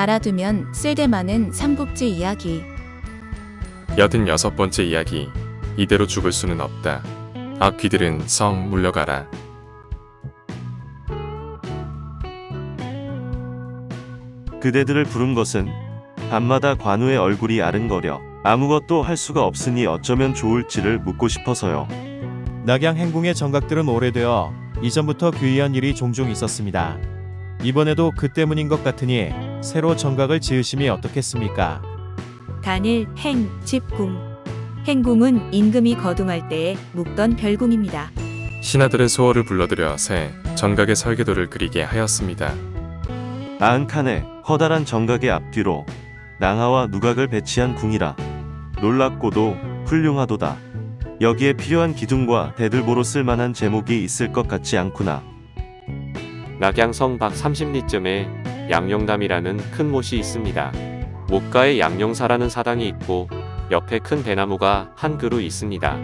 알아두면 쓸데많은 삼국지 이야기. 86번째 이야기. 이대로 죽을 수는 없다. 악귀들은 성 물러가라. 그대들을 부른 것은 밤마다 관우의 얼굴이 아른거려 아무것도 할 수가 없으니 어쩌면 좋을지를 묻고 싶어서요. 낙양 행궁의 정각들은 오래되어 이전부터 귀의한 일이 종종 있었습니다. 이번에도 그 때문인 것 같으니 새로 정각을 지으심이 어떻겠습니까? 단일, 행, 집궁. 행궁은 임금이 거둥할 때에 묵던 별궁입니다. 신하들은 소호를 불러들여 새 정각의 설계도를 그리게 하였습니다. 아흔칸의 커다란 정각의 앞뒤로 낭하와 누각을 배치한 궁이라 놀랍고도 훌륭하도다. 여기에 필요한 기둥과 대들보로 쓸만한 제목이 있을 것 같지 않구나. 낙양성 밖 30리쯤에 양용담이라는 큰 못이 있습니다. 못가에 양용사라는 사당이 있고 옆에 큰 대나무가 한 그루 있습니다.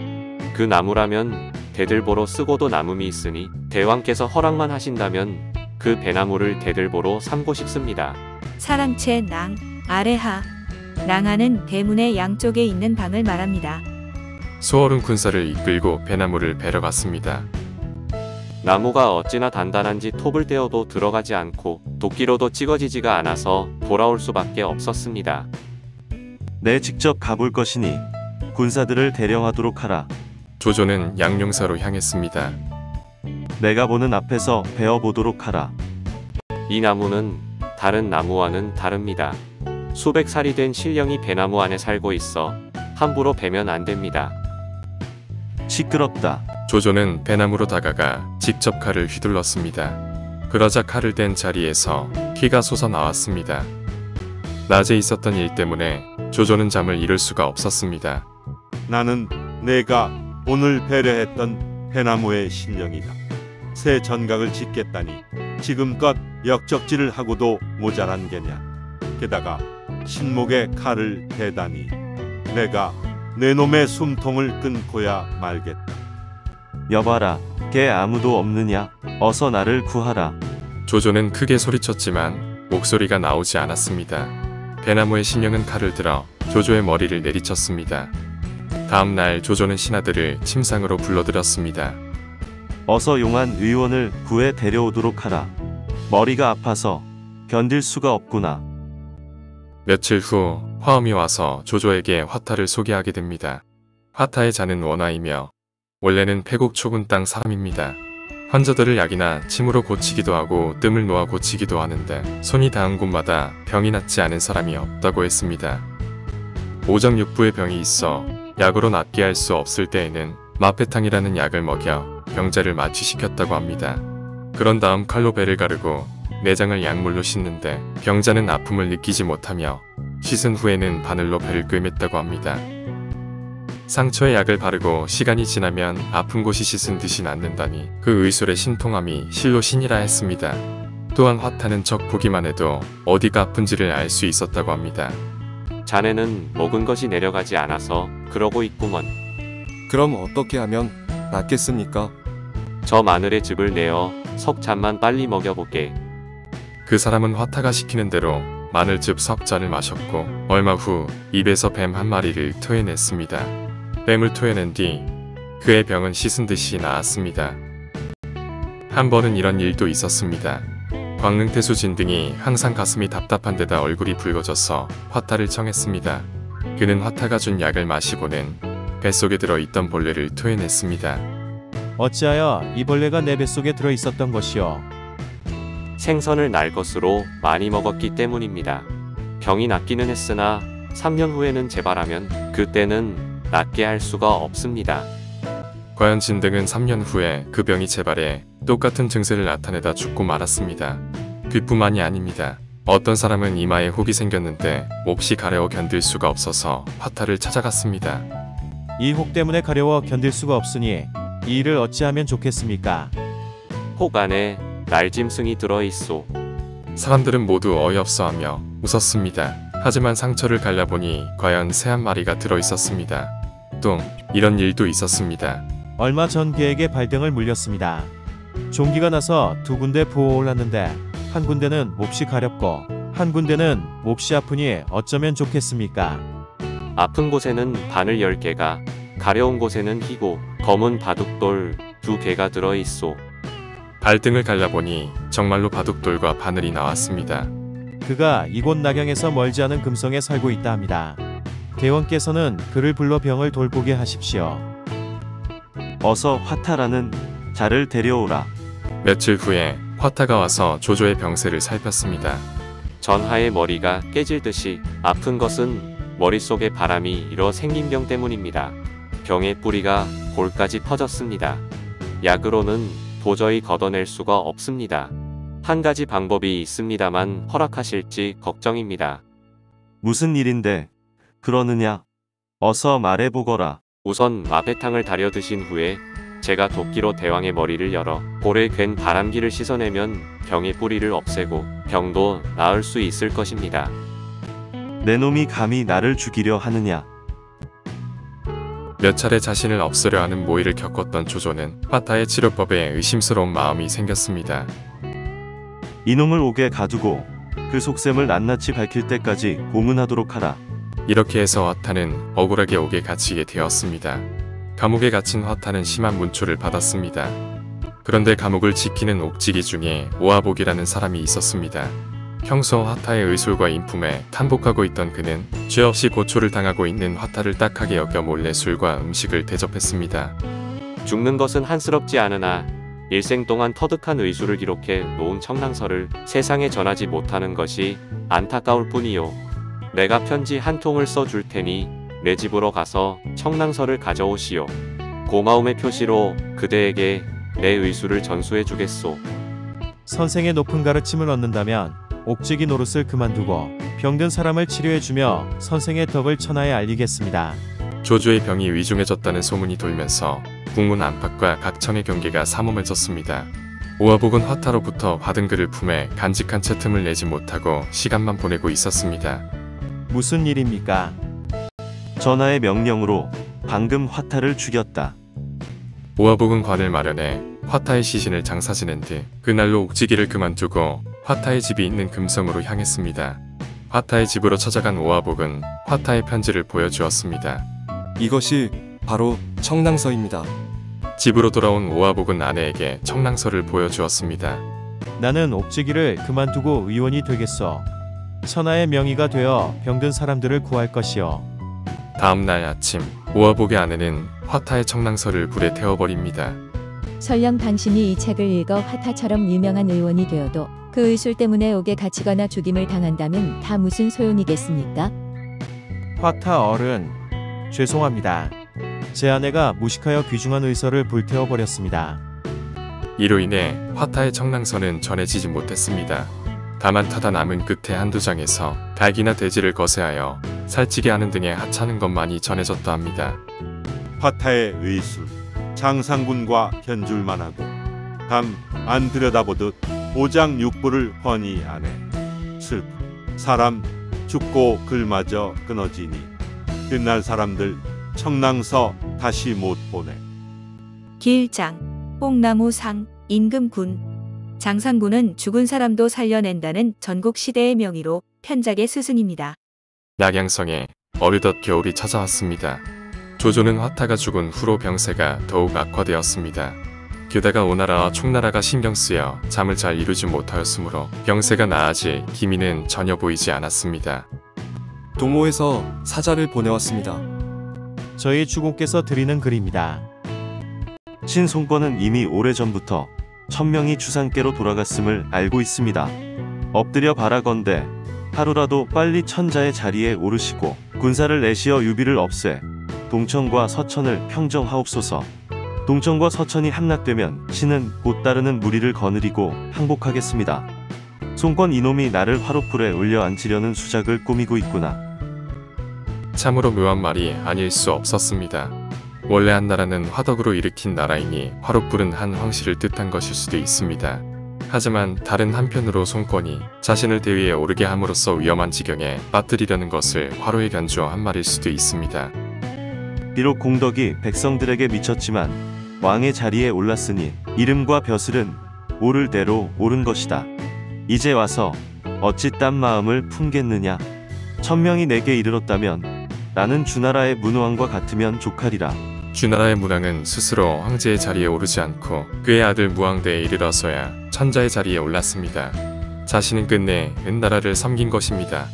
그 나무라면 대들보로 쓰고도 남음이 있으니 대왕께서 허락만 하신다면 그 대나무를 대들보로 삼고 싶습니다. 사랑채 낭, 아래하. 낭하는 대문의 양쪽에 있는 방을 말합니다. 소월은 군사를 이끌고 배나무를 베러 갔습니다. 나무가 어찌나 단단한지 톱을 떼어도 들어가지 않고 도끼로도 찍어지지가 않아서 돌아올 수밖에 없었습니다. 내 직접 가볼 것이니 군사들을 대령하도록 하라. 조조는 양용사로 향했습니다. 내가 보는 앞에서 베어보도록 하라. 이 나무는 다른 나무와는 다릅니다. 수백 살이 된 신령이 배나무 안에 살고 있어 함부로 베면 안 됩니다. 시끄럽다. 조조는 배나무로 다가가 직접 칼을 휘둘렀습니다. 그러자 칼을 댄 자리에서 피가 솟아 나왔습니다. 낮에 있었던 일 때문에 조조는 잠을 이룰 수가 없었습니다. 나는 내가 오늘 배려했던 배나무의 신령이다. 새 전각을 짓겠다니 지금껏 역적질을 하고도 모자란 게냐. 게다가 신목에 칼을 대다니 내가 내 놈의 숨통을 끊고야 말겠다. 여봐라, 걔 아무도 없느냐? 어서 나를 구하라. 조조는 크게 소리쳤지만 목소리가 나오지 않았습니다. 배나무의 신령은 칼을 들어 조조의 머리를 내리쳤습니다. 다음 날 조조는 신하들을 침상으로 불러들였습니다. 어서 용한 의원을 구해 데려오도록 하라. 머리가 아파서 견딜 수가 없구나. 며칠 후 화엄이 와서 조조에게 화타를 소개하게 됩니다. 화타의 자는 원화이며 원래는 패국 초군 땅 사람입니다. 환자들을 약이나 침으로 고치기도 하고 뜸을 놓아 고치기도 하는데 손이 닿은 곳마다 병이 낫지 않은 사람이 없다고 했습니다. 오정육부의 병이 있어 약으로 낫게 할 수 없을 때에는 마페탕이라는 약을 먹여 병자를 마취시켰다고 합니다. 그런 다음 칼로 배를 가르고 내장을 약물로 씻는데 병자는 아픔을 느끼지 못하며 씻은 후에는 바늘로 배를 꿰맸다고 합니다. 상처에 약을 바르고 시간이 지나면 아픈 곳이 씻은 듯이 낫는다니 그 의술의 신통함이 실로 신이라 했습니다. 또한 화타는 적 보기만 해도 어디가 아픈지를 알 수 있었다고 합니다. 자네는 먹은 것이 내려가지 않아서 그러고 있구먼. 그럼 어떻게 하면 낫겠습니까? 저 마늘의 즙을 내어 석잔만 빨리 먹여보게. 그 사람은 화타가 시키는 대로 마늘즙 석잔을 마셨고 얼마 후 입에서 뱀 한 마리를 토해냈습니다. 뱀을 토해낸 뒤 그의 병은 씻은 듯이 나았습니다. 한 번은 이런 일도 있었습니다. 광릉태수 진등이 항상 가슴이 답답한 데다 얼굴이 붉어져서 화타를 청했습니다. 그는 화타가 준 약을 마시고는 뱃속에 들어있던 벌레를 토해냈습니다. 어찌하여 이 벌레가 내 뱃속에 들어 있었던 것이오? 생선을 날 것으로 많이 먹었기 때문입니다. 병이 낫기는 했으나 3년 후에는 재발하면 그때는 낫게 할 수가 없습니다. 과연 진등은 3년 후에 그 병이 재발해 똑같은 증세를 나타내다 죽고 말았습니다. 그뿐만이 아닙니다. 어떤 사람은 이마에 혹이 생겼는데 몹시 가려워 견딜 수가 없어서 화타를 찾아갔습니다. 이 혹 때문에 가려워 견딜 수가 없으니 이 일을 어찌하면 좋겠습니까? 혹 안에 날짐승이 들어있소. 사람들은 모두 어이없어하며 웃었습니다. 하지만 상처를 갈라보니 과연 새 한 마리가 들어있었습니다. 또 이런 일도 있었습니다. 얼마 전 그에게 발등을 물렸습니다. 종기가 나서 두 군데 부어 올랐는데 한 군데는 몹시 가렵고 한 군데는 몹시 아프니 어쩌면 좋겠습니까? 아픈 곳에는 바늘 10개가, 가려운 곳에는 희고 검은 바둑돌 2개가 들어 있소. 발등을 갈라보니 정말로 바둑돌과 바늘이 나왔습니다. 그가 이곳 낙양에서 멀지 않은 금성에 살고 있다 합니다. 대원께서는 그를 불러 병을 돌보게 하십시오. 어서 화타라는 자를 데려오라. 며칠 후에 화타가 와서 조조의 병세를 살폈습니다. 전하의 머리가 깨질 듯이 아픈 것은 머릿속에 바람이 일어 생긴 병 때문입니다. 병의 뿌리가 골까지 퍼졌습니다. 약으로는 도저히 걷어낼 수가 없습니다. 한 가지 방법이 있습니다만 허락하실지 걱정입니다. 무슨 일인데 그러느냐? 어서 말해보거라. 우선 마배탕을 달여 드신 후에 제가 도끼로 대왕의 머리를 열어 볼에 괜 바람기를 씻어내면 병의 뿌리를 없애고 병도 나을 수 있을 것입니다. 내 놈이 감히 나를 죽이려 하느냐? 몇 차례 자신을 없애려 하는 모의를 겪었던 조조는 화타의 치료법에 의심스러운 마음이 생겼습니다. 이놈을 옥에 가두고 그 속셈을 낱낱이 밝힐 때까지 고문하도록 하라. 이렇게 해서 화타는 억울하게 옥에 갇히게 되었습니다. 감옥에 갇힌 화타는 심한 문초를 받았습니다. 그런데 감옥을 지키는 옥지기 중에 오아복이라는 사람이 있었습니다. 평소 화타의 의술과 인품에 탄복하고 있던 그는 죄 없이 고초를 당하고 있는 화타를 딱하게 여겨 몰래 술과 음식을 대접했습니다. 죽는 것은 한스럽지 않으나 일생 동안 터득한 의술을 기록해 놓은 청랑서를 세상에 전하지 못하는 것이 안타까울 뿐이요. 내가 편지 한 통을 써줄 테니 내 집으로 가서 청랑서를 가져오시오. 고마움의 표시로 그대에게 내 의술을 전수해 주겠소. 선생의 높은 가르침을 얻는다면 옥지기 노릇을 그만두고 병든 사람을 치료해주며 선생의 덕을 천하에 알리겠습니다. 조조의 병이 위중해졌다는 소문이 돌면서 국문 안팎과 각청의 경계가 삼엄해졌습니다. 오아복은 화타로부터 받은 글을 품에 간직한 채 틈을 내지 못하고 시간만 보내고 있었습니다. 무슨 일입니까? 전하의 명령으로 방금 화타를 죽였다. 오아복은 관을 마련해 화타의 시신을 장사지낸 뒤 그날로 옥지기를 그만두고 화타의 집이 있는 금성으로 향했습니다. 화타의 집으로 찾아간 오아복은 화타의 편지를 보여주었습니다. 이것이 바로 청랑서입니다. 집으로 돌아온 오아복은 아내에게 청랑서를 보여주었습니다. 나는 옥지기를 그만두고 의원이 되겠소. 천하의 명의가 되어 병든 사람들을 구할 것이오. 다음날 아침 오아복의 아내는 화타의 청랑서를 불에 태워버립니다. 설령 당신이 이 책을 읽어 화타처럼 유명한 의원이 되어도 그 의술 때문에 옥에 갇히거나 죽임을 당한다면 다 무슨 소용이겠습니까? 화타 어른, 죄송합니다. 제 아내가 무식하여 귀중한 의서를 불태워버렸습니다. 이로 인해 화타의 청랑서는 전해지지 못했습니다. 다만 타다 남은 끝에 한두 장에서 닭이나 돼지를 거세하여 살찌게 하는 등의 하찮은 것만이 전해졌다 합니다. 화타의 의술, 장상군과 견줄만 하고 담 안 들여다보듯 오장 육부를 훤히 아네. 슬픔, 사람 죽고 글마저 끊어지니 그날 사람들 청랑서 다시 못 보내. 길장, 뽕나무상, 임금군. 장상군은 죽은 사람도 살려낸다는 전국시대의 명의로 편작의 스승입니다. 낙양성에 어느덧 겨울이 찾아왔습니다. 조조는 화타가 죽은 후로 병세가 더욱 악화되었습니다. 게다가 오나라와 총나라가 신경 쓰여 잠을 잘 이루지 못하였으므로 병세가 나아질 기미는 전혀 보이지 않았습니다. 동호에서 사자를 보내왔습니다. 저희 주공께서 드리는 글입니다. 신송권은 이미 오래전부터 천명이 추상께로 돌아갔음을 알고 있습니다. 엎드려 바라건대 하루라도 빨리 천자의 자리에 오르시고 군사를 내시어 유비를 없애 동천과 서천을 평정하옵소서. 동천과 서천이 함락되면 신은 곧 따르는 무리를 거느리고 항복하겠습니다. 송권 이놈이 나를 화롯불에 올려 앉히려는 수작을 꾸미고 있구나. 참으로 묘한 말이 아닐 수 없었습니다. 원래 한나라는 화덕으로 일으킨 나라이니 화롯불은 한 황실을 뜻한 것일 수도 있습니다. 하지만 다른 한편으로 송권이 자신을 대위에 오르게 함으로써 위험한 지경에 빠뜨리려는 것을 화로에 간주어 한 말일 수도 있습니다. 비록 공덕이 백성들에게 미쳤지만 왕의 자리에 올랐으니 이름과 벼슬은 오를 대로 옳은 것이다. 이제 와서 어찌 딴 마음을 품겠느냐. 천명이 내게 이르렀다면 나는 주나라의 문왕과 같으면 족하리라. 주나라의 문왕은 스스로 황제의 자리에 오르지 않고 그의 아들 무왕대에 이르러서야 천자의 자리에 올랐습니다. 자신은 끝내 은나라를 섬긴 것입니다.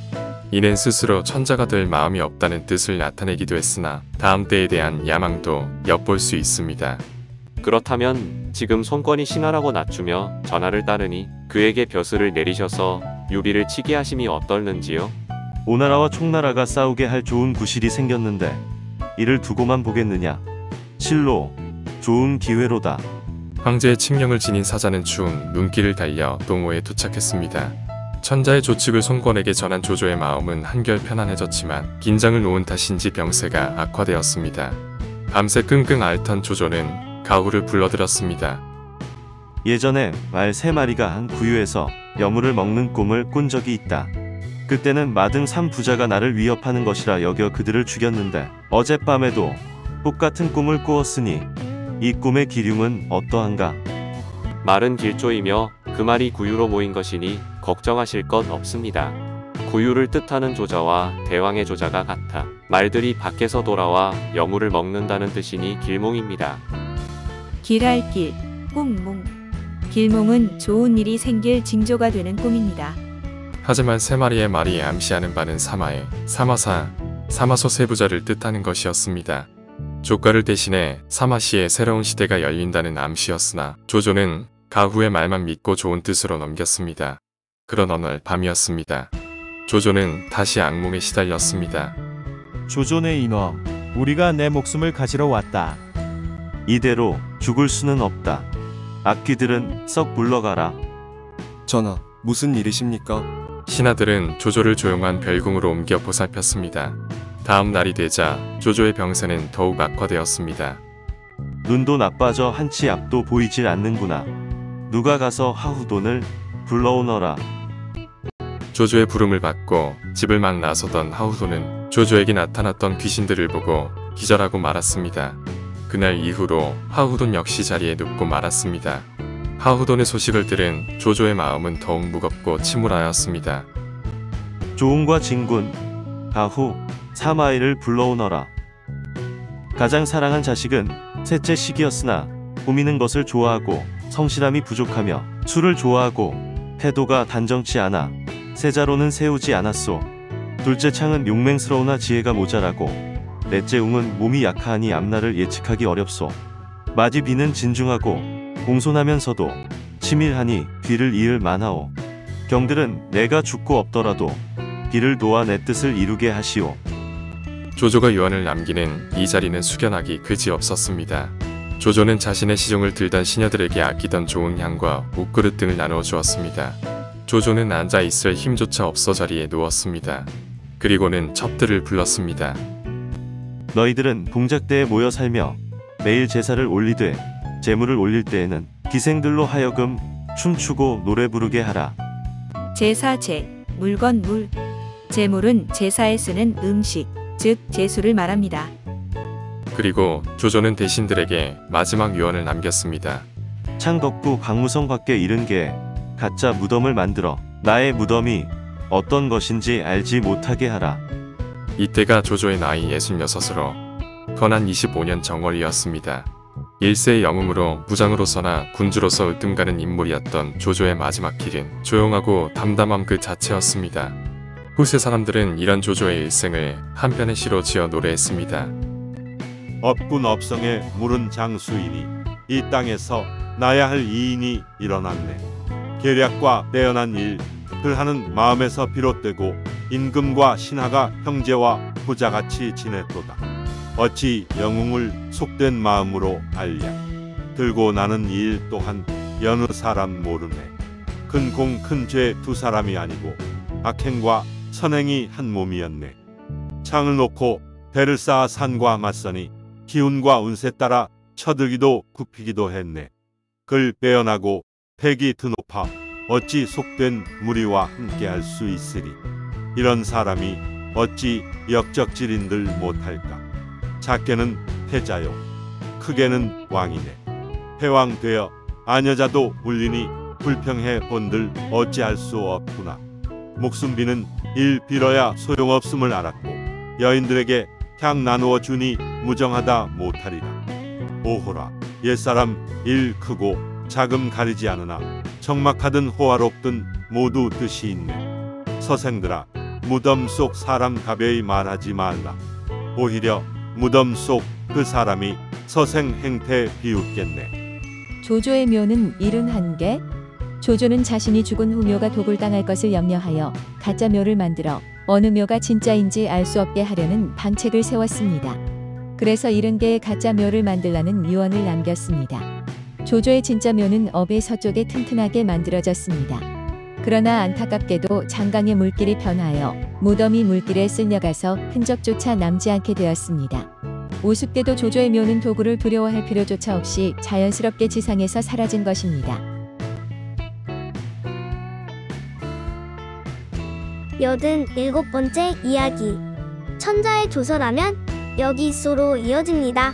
이는 스스로 천자가 될 마음이 없다는 뜻을 나타내기도 했으나 다음 때에 대한 야망도 엿볼 수 있습니다. 그렇다면 지금 손권이 신하라고 낮추며 전하를 따르니 그에게 벼슬을 내리셔서 유비를 치게 하심이 어떨는지요? 오나라와 총나라가 싸우게 할 좋은 구실이 생겼는데 이를 두고만 보겠느냐. 실로 좋은 기회로다. 황제의 칙령을 지닌 사자는 추운 눈길을 달려 동호에 도착했습니다. 천자의 조칙을 손권에게 전한 조조의 마음은 한결 편안해졌지만 긴장을 놓은 탓인지 병세가 악화되었습니다. 밤새 끙끙 앓던 조조는 가후를 불러들었습니다. 예전에 말 3마리가 한 구유에서 여물을 먹는 꿈을 꾼 적이 있다. 그때는 마등 3부자가 나를 위협하는 것이라 여겨 그들을 죽였는데 어젯밤에도 똑같은 꿈을 꾸었으니 이 꿈의 기륭은 어떠한가? 말은 길조이며 그 말이 구유로 모인 것이니 걱정하실 것 없습니다. 구유를 뜻하는 조자와 대왕의 조자가 같아 말들이 밖에서 돌아와 여물을 먹는다는 뜻이니 길몽입니다. 길할 길, 꿈몽. 길몽은 좋은 일이 생길 징조가 되는 꿈입니다. 하지만 3마리의 말이 암시하는 바는 사마에, 사마사, 사마소 세부자를 뜻하는 것이었습니다. 조과를 대신해 사마시의 새로운 시대가 열린다는 암시였으나 조조는 가후의 말만 믿고 좋은 뜻으로 넘겼습니다. 그런 어느 날 밤이었습니다. 조조는 다시 악몽에 시달렸습니다. 조조네 이놈, 우리가 내 목숨을 가지러 왔다. 이대로 죽을 수는 없다. 악귀들은 썩 물러가라. 전하, 무슨 일이십니까? 신하들은 조조를 조용한 별궁으로 옮겨 보살폈습니다. 다음 날이 되자 조조의 병세는 더욱 악화되었습니다. 눈도 나빠져 한치 앞도 보이질 않는구나. 누가 가서 하후돈을 불러오너라. 조조의 부름을 받고 집을 막 나서던 하후돈은 조조에게 나타났던 귀신들을 보고 기절하고 말았습니다. 그날 이후로 하후돈 역시 자리에 눕고 말았습니다. 하후돈의 소식을 들은 조조의 마음은 더욱 무겁고 침울하였습니다. 조웅과 진군, 가후, 사마이를 불러오너라. 가장 사랑한 자식은 셋째 시기였으나 꾸미는 것을 좋아하고 성실함이 부족하며 술을 좋아하고 태도가 단정치 않아 세자로는 세우지 않았소. 둘째 창은 용맹스러우나 지혜가 모자라고 넷째 웅은 몸이 약하니 앞날을 예측하기 어렵소. 마지 비는 진중하고 공손하면서도 치밀하니 뒤를 이을 만하오. 경들은 내가 죽고 없더라도 비를 놓아 내 뜻을 이루게 하시오. 조조가 유언을 남기는 이 자리는 숙연하기 그지없었습니다. 조조는 자신의 시종을 들던 시녀들에게 아끼던 좋은 향과 옷그릇 등을 나누어 주었습니다. 조조는 앉아 있을 힘조차 없어 자리에 누웠습니다. 그리고는 첩들을 불렀습니다. 너희들은 동작대에 모여 살며 매일 제사를 올리되 제물을 올릴 때에는 기생들로 하여금 춤추고 노래 부르게 하라. 제사 제, 물건 물. 제물은 제사에 쓰는 음식, 즉 제수를 말합니다. 그리고 조조는 대신들에게 마지막 유언을 남겼습니다. 창덕구 광무성 밖에 70개의 가짜 무덤을 만들어 나의 무덤이 어떤 것인지 알지 못하게 하라. 이때가 조조의 나이 66으로 건한 25년 정월이었습니다. 1세의 영웅으로 무장으로서나 군주로서 으뜸가는 인물이었던 조조의 마지막 길은 조용하고 담담함 그 자체였습니다. 후세 사람들은 이런 조조의 일생을 한 편의 시로 지어 노래했습니다. 업군 업성에 물은 장수이니 이 땅에서 나야 할 이인이 일어났네. 계략과 떼어난 일을 하는 마음에서 비롯되고 임금과 신하가 형제와 부자같이 지냈도다. 어찌 영웅을 속된 마음으로 알랴. 들고 나는 일 또한 여느 사람 모르네. 큰 공 큰 죄 두 사람이 아니고 악행과 선행이 한 몸이었네. 창을 놓고 배를 쌓아 산과 맞서니 기운과 운세 따라 쳐들기도 굽히기도 했네. 글 빼어나고 팩이 드높아 어찌 속된 무리와 함께할 수 있으리. 이런 사람이 어찌 역적질인들 못할까. 작게는 패자요 크게는 왕이네. 패왕 되어 아녀자도 울리니 불평해 본들 어찌할 수 없구나. 목숨 비는 일 빌어야 소용없음을 알았고 여인들에게 향 나누어 주니 무정하다 못하리라. 오호라 옛사람 일 크고 작음 가리지 않으나 적막하든 호화롭든 모두 뜻이 있네. 서생들아 무덤 속 사람 가벼이 말하지 말라. 오히려 무덤 속 그 사람이 서생 행태 비웃겠네. 조조의 묘는 71개. 조조는 자신이 죽은 후 묘가 도굴당할 것을 염려하여 가짜 묘를 만들어 어느 묘가 진짜인지 알 수 없게 하려는 방책을 세웠습니다. 그래서 70개의 가짜 묘를 만들라는 유언을 남겼습니다. 조조의 진짜 묘는 업의 서쪽에 튼튼하게 만들어졌습니다. 그러나 안타깝게도 장강의 물길이 변하여 무덤이 물길에 쓸려가서 흔적조차 남지 않게 되었습니다. 우습게도 조조의 묘는 도구를 두려워할 필요조차 없이 자연스럽게 지상에서 사라진 것입니다. 87번째 이야기. 천자의 조서라면 여기서로 이어집니다.